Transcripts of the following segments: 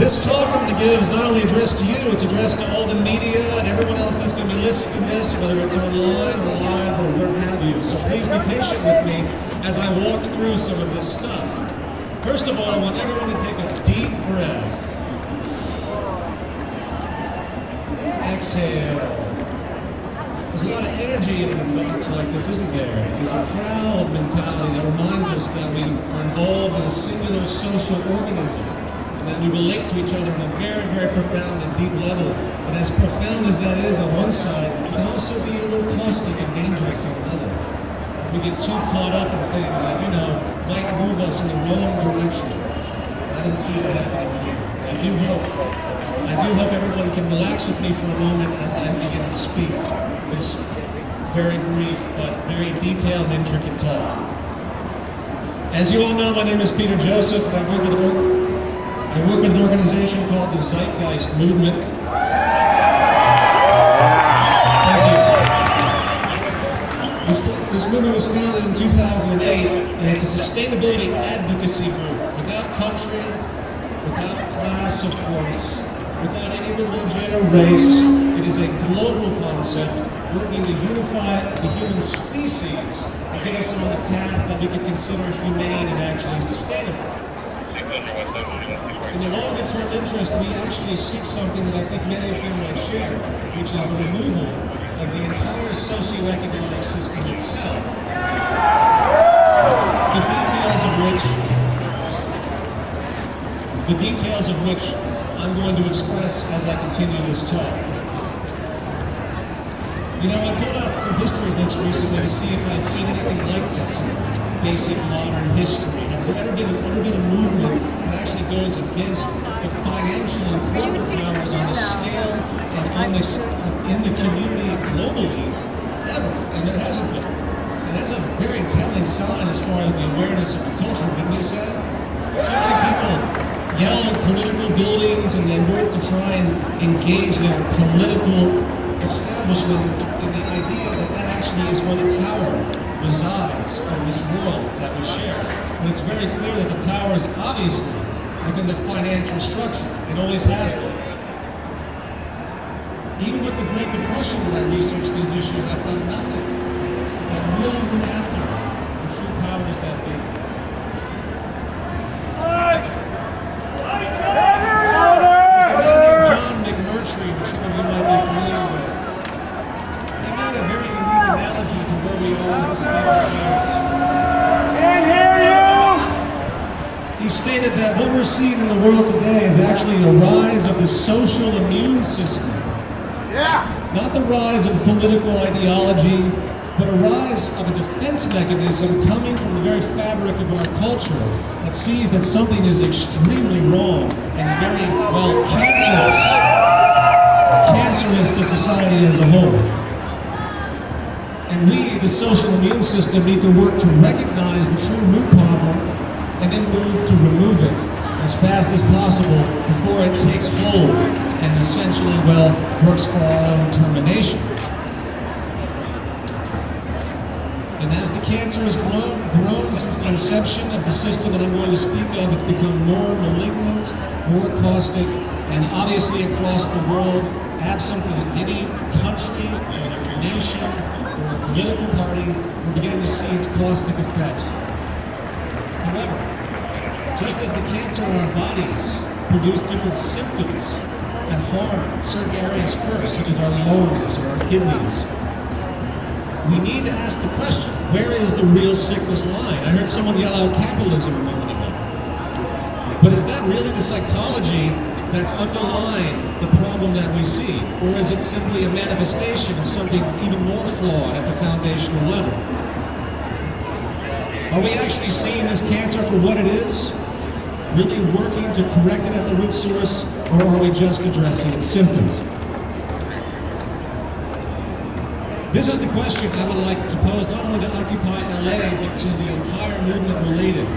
This talk I'm going to give is not only addressed to you, it's addressed to all the media and everyone else that's going to be listening to this, whether it's online or live or what have you. So please be patient with me as I walk through some of this stuff. First of all, I want everyone to take a deep breath. Exhale. There's a lot of energy in an environment like this, isn't there? There's a crowd mentality that reminds us that we are involved in a singular social organism and that we relate to each other on a very, very profound and deep level. And as profound as that is on one side, it can also be a little caustic and dangerous on another. If we get too caught up in things that, might move us in the wrong direction. I don't see that happening here. I do hope everyone can relax with me for a moment as I begin to speak this very brief but very detailed and intricate talk. As you all know, my name is Peter Joseph, and I work with an organization called the Zeitgeist movement. Thank you. This movement was founded in 2008, and it's a sustainability advocacy group without country, without class, of course, without any religion or race. It is a global concept working to unify the human species and get us on the path that we can consider humane and actually sustainable. In the longer term interest, we actually seek something that I think many of you might share, which is the removal of the entire socioeconomic system itself. The details of which I'm going to express as I continue this talk. I pulled out some history books recently to see if I'd seen anything like this in basic modern history. Has there ever been a movement that actually goes against the financial and corporate powers on the scale and in the community globally? Ever. And there hasn't been. And that's a very telling sign as far as the awareness of the culture, wouldn't you say? So many people yell at political buildings and they work to try and engage their political establishment in the idea that that actually is where the power resides in this world that we share. But it's very clear that the power is obviously within the financial structure. It always has been. Even with the Great Depression, when I researched these issues, I found nothing that really went after the true powers that be. Which some of you might be familiar with. He made a very unique analogy to where we are in the state of affairs. Can't hear you! He stated that what we're seeing in the world today is actually the rise of the social immune system. Yeah! Not the rise of political ideology, but a rise of a defense mechanism coming from the very fabric of our culture that sees that something is extremely wrong and very, cancerous to society as a whole. And we, the social immune system, need to work to recognize the true root problem and then move to remove it as fast as possible before it takes hold and essentially, works for our own termination. And as the cancer has grown since the inception of the system that I'm going to speak of, it's become more malignant, more caustic, and obviously across the world, absent of any country, or nation, or political party, we're beginning to see its caustic effects. However, just as the cancer in our bodies produce different symptoms and harm certain areas first, such as our lungs or our kidneys, we need to ask the question, where is the real sickness lying? I heard someone yell out capitalism a moment ago. But is that really the psychology that's underlying the problem that we see? Or is it simply a manifestation of something even more flawed at the foundational level? Are we actually seeing this cancer for what it is? Really working to correct it at the root source? Or are we just addressing its symptoms? This is the question I would like to pose not only to Occupy LA, but to the entire movement related,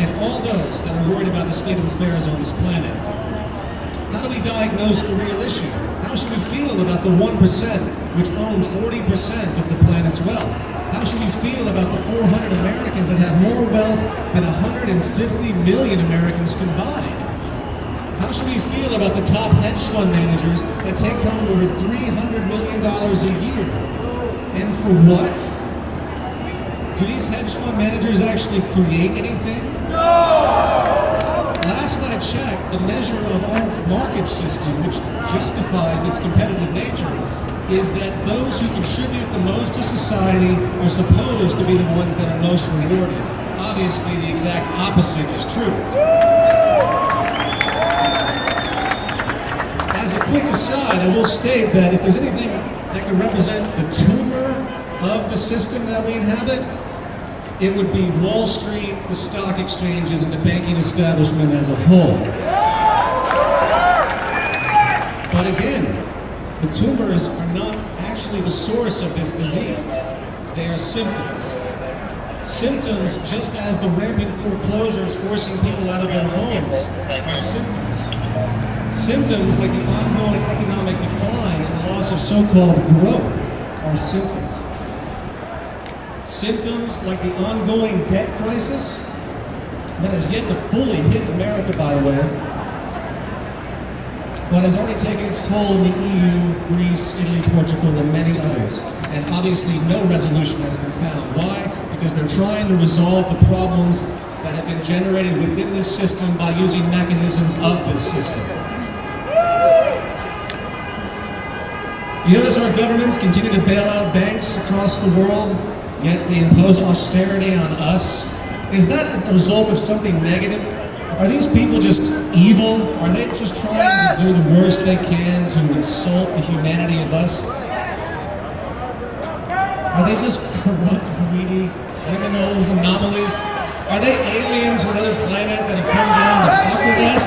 and all those that are worried about the state of affairs on this planet. How do we diagnose the real issue? How should we feel about the 1% which own 40% of the planet's wealth? How should we feel about the 400 Americans that have more wealth than 150 million Americans combined? How How should we feel about the top hedge fund managers that take home over $300 million a year? And for what? Do these hedge fund managers actually create anything? Last I checked, the measure of our market system, which justifies its competitive nature, is that those who contribute the most to society are supposed to be the ones that are most rewarded. Obviously, the exact opposite is true. As a quick aside, I will state that if there's anything that can represent the tumor of the system that we inhabit, it would be Wall Street, the stock exchanges, and the banking establishment as a whole. But again, the tumors are not actually the source of this disease. They are symptoms. Symptoms, just as the rampant foreclosures forcing people out of their homes, are symptoms. Symptoms like the ongoing economic decline and loss of so-called growth are symptoms. Symptoms like the ongoing debt crisis that has yet to fully hit America, by the way, but has already taken its toll in the EU, Greece, Italy, Portugal, and many others. And obviously no resolution has been found. Why? Because they're trying to resolve the problems that have been generated within this system by using mechanisms of this system. You notice our governments continue to bail out banks across the world, yet they impose austerity on us. Is that a result of something negative? Are these people just evil? Are they just trying to do the worst they can to insult the humanity of us? Are they just corrupt, greedy criminals, anomalies? Are they aliens from another planet that have come down to fuck with us?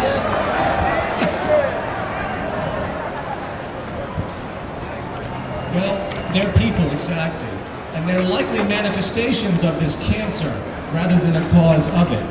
Well, they're people, exactly. And they're likely manifestations of this cancer rather than a cause of it.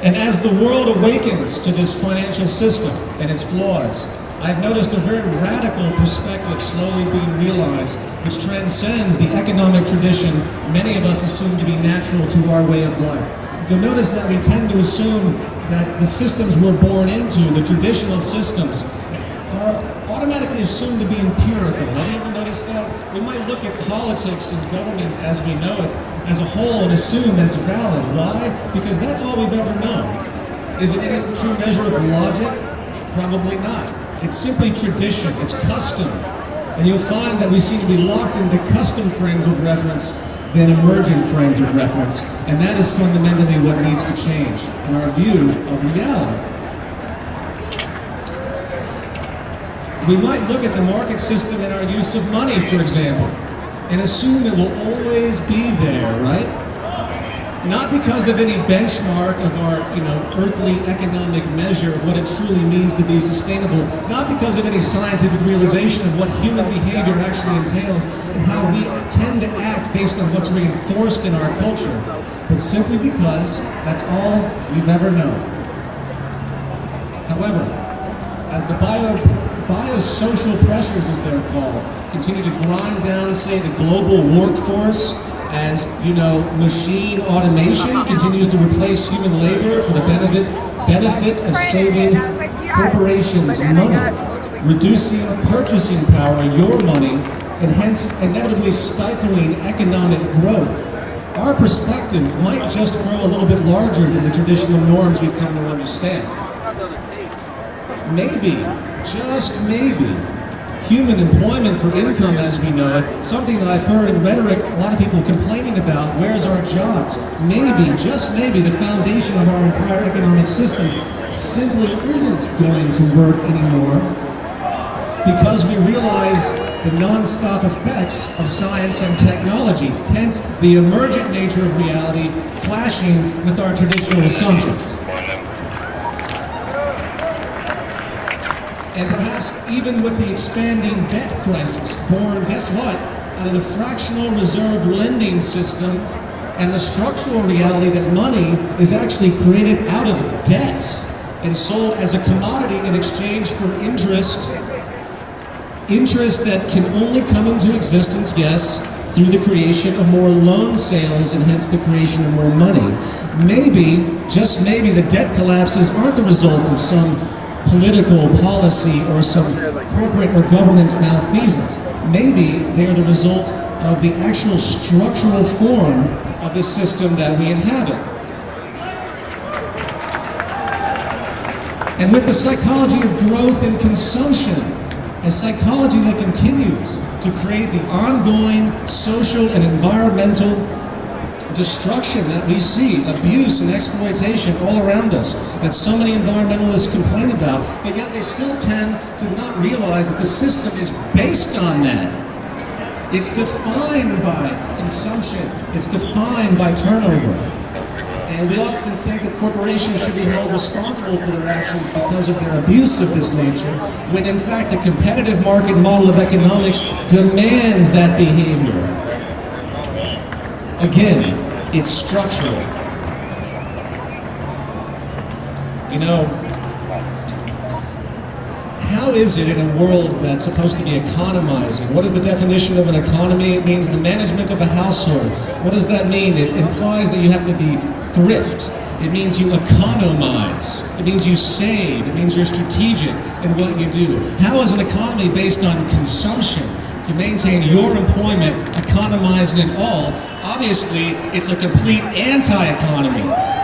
And as the world awakens to this financial system and its flaws, I've noticed a very radical perspective slowly being realized, which transcends the economic tradition many of us assume to be natural to our way of life. You'll notice that we tend to assume that the systems we're born into, the traditional systems, are automatically assumed to be empirical. Have you ever noticed that? We might look at politics and government as we know it as a whole and assume that it's valid. Why? Because that's all we've ever known. Is it any true measure of logic? Probably not. It's simply tradition. It's custom. And you'll find that we seem to be locked into custom frames of reference than emergent frames of reference. And that is fundamentally what needs to change in our view of reality. We might look at the market system and our use of money, for example, and assume it will always be there, right? Not because of any benchmark of our, earthly economic measure of what it truly means to be sustainable, not because of any scientific realization of what human behavior actually entails and how we tend to act based on what's reinforced in our culture, but simply because that's all we've ever known. However, as the biosocial pressures, as they're called, continue to grind down, say, the global workforce, as, machine automation continues to replace human labor for the benefit of saving corporations money, reducing purchasing power, your money, and hence inevitably stifling economic growth. Our perspective might just grow a little bit larger than the traditional norms we've come to understand. Maybe, just maybe, human employment for income as we know it, something that I've heard in rhetoric, a lot of people complaining about, where's our jobs? Maybe, just maybe, the foundation of our entire economic system simply isn't going to work anymore because we realize the non-stop effects of science and technology, hence the emergent nature of reality clashing with our traditional assumptions. And perhaps even with the expanding debt crisis, born, guess what, out of the fractional reserve lending system and the structural reality that money is actually created out of debt and sold as a commodity in exchange for interest that can only come into existence, yes, through the creation of more loan sales and hence the creation of more money. Maybe, just maybe, the debt collapses aren't the result of some political policy or some corporate or government malfeasance. Maybe they are the result of the actual structural form of the system that we inhabit. And with the psychology of growth and consumption, a psychology that continues to create the ongoing social and environmental destruction that we see, abuse and exploitation all around us, that so many environmentalists complain about, but yet they still tend to not realize that the system is based on that. It's defined by consumption. It's defined by turnover. And we often think that corporations should be held responsible for their actions because of their abuse of this nature, when in fact the competitive market model of economics demands that behavior. Again, it's structural. You know, how is it in a world that's supposed to be economizing? What is the definition of an economy? It means the management of a household. What does that mean? It implies that you have to be thrift. It means you economize. It means you save. It means you're strategic in what you do. How is an economy based on consumption to maintain your employment, economizing it all? Obviously, it's a complete anti-economy.